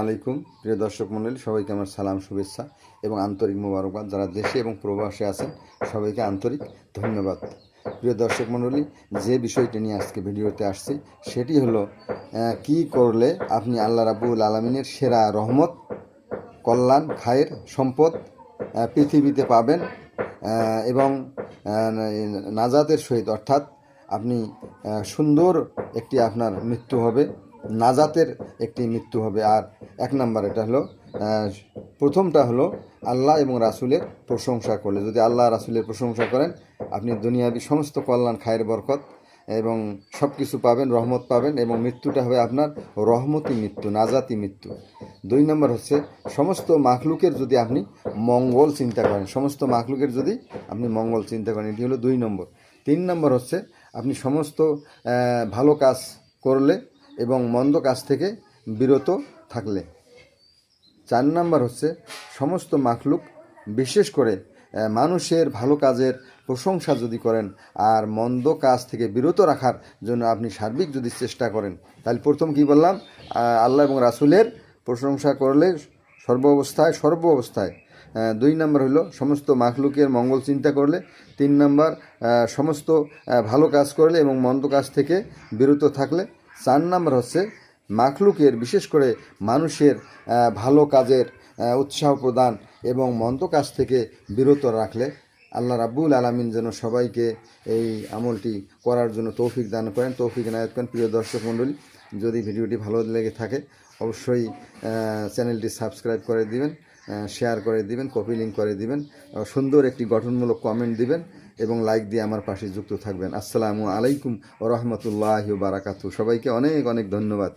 আলাইকুম প্রিয় দর্শক মণ্ডলী, সবাইকে আমার সালাম, শুভেচ্ছা এবং আন্তরিক মোবারকবাদ। যারা দেশে এবং প্রবাসে আছেন সবাইকে আন্তরিক ধন্যবাদ। প্রিয় দর্শক মণ্ডলী, যে বিষয়টি নিয়ে আজকে ভিডিওতে আসছি সেটি হলো কি করলে আপনি আল্লাহ রাব্বুল আলামিনের সেরা রহমত, কল্যাণ, খায়ের, সম্পদ পৃথিবীতে পাবেন এবং নাজাতের সহিত, অর্থাৎ আপনি সুন্দর একটি আপনার মৃত্যু হবে, নাজাতের একটি মৃত্যু হবে। আর এক নাম্বার এটা হলো, প্রথমটা হলো আল্লাহ এবং রাসূলের প্রশংসা করলে। যদি আল্লাহ রাসূলের প্রশংসা করেন, আপনি দুনিয়াবি সমস্ত কল্যাণ, খায়ের, বরকত এবং সব কিছু পাবেন, রহমত পাবেন, এবং মৃত্যুটা হবে আপনার রহমতি মৃত্যু, নাজাতি মৃত্যু। 2 নম্বর হচ্ছে সমস্ত মাখলুকের যদি আপনি মঙ্গল চিন্তা করেন, সমস্ত মাখলুকের যদি আপনি মঙ্গল চিন্তা করেন, এটি হলো 2 নম্বর। 3 নম্বর হচ্ছে আপনি সমস্ত ভালো কাজ করলে এবং মন্দ কাজ থেকে বিরত থাকলে। 4 নম্বর হচ্ছে সমস্ত মাখলুক, বিশেষ করে মানুষের ভালো কাজের প্রশংসা যদি করেন আর মন্দ কাজ থেকে বিরত রাখার জন্য আপনি সার্বিক যদি চেষ্টা করেন, তাহলে প্রথম কি বললাম, আল্লাহ এবং রাসূলের প্রশংসা করলে সর্ব অবস্থায়। 2 নম্বর হলো সমস্ত মাখলুকের মঙ্গল চিন্তা করলে। 3 নম্বর সমস্ত ভালো কাজ করলে এবং মন্দ কাজ থেকে বিরত থাকলে। 4 নম্বর হচ্ছে মাখলুকের, বিশেষ করে মানুষের ভালো কাজের উৎসাহ প্রদান এবং মন্দ কাজ থেকে বিরত রাখলে। আল্লাহ রাব্বুল আলামিন যেন সবাইকে এই আমলটি করার জন্য তৌফিক দান করেন, তৌফিক এনায়েত করেন। প্রিয় দর্শক মণ্ডলী, যদি ভিডিওটি ভালো লেগে থাকে অবশ্যই চ্যানেলটি সাবস্ক্রাইব করে দিবেন, শেয়ার করে দিবেন, কপি লিঙ্ক করে দিবেন, সুন্দর একটি গঠনমূলক কমেন্ট দিবেন এবং লাইক দিয়ে আমার পাশে যুক্ত থাকবেন। আসসালামু আলাইকুম ওয়া রাহমাতুল্লাহি ওয়া বারাকাতুহু। সবাইকে অনেক অনেক ধন্যবাদ।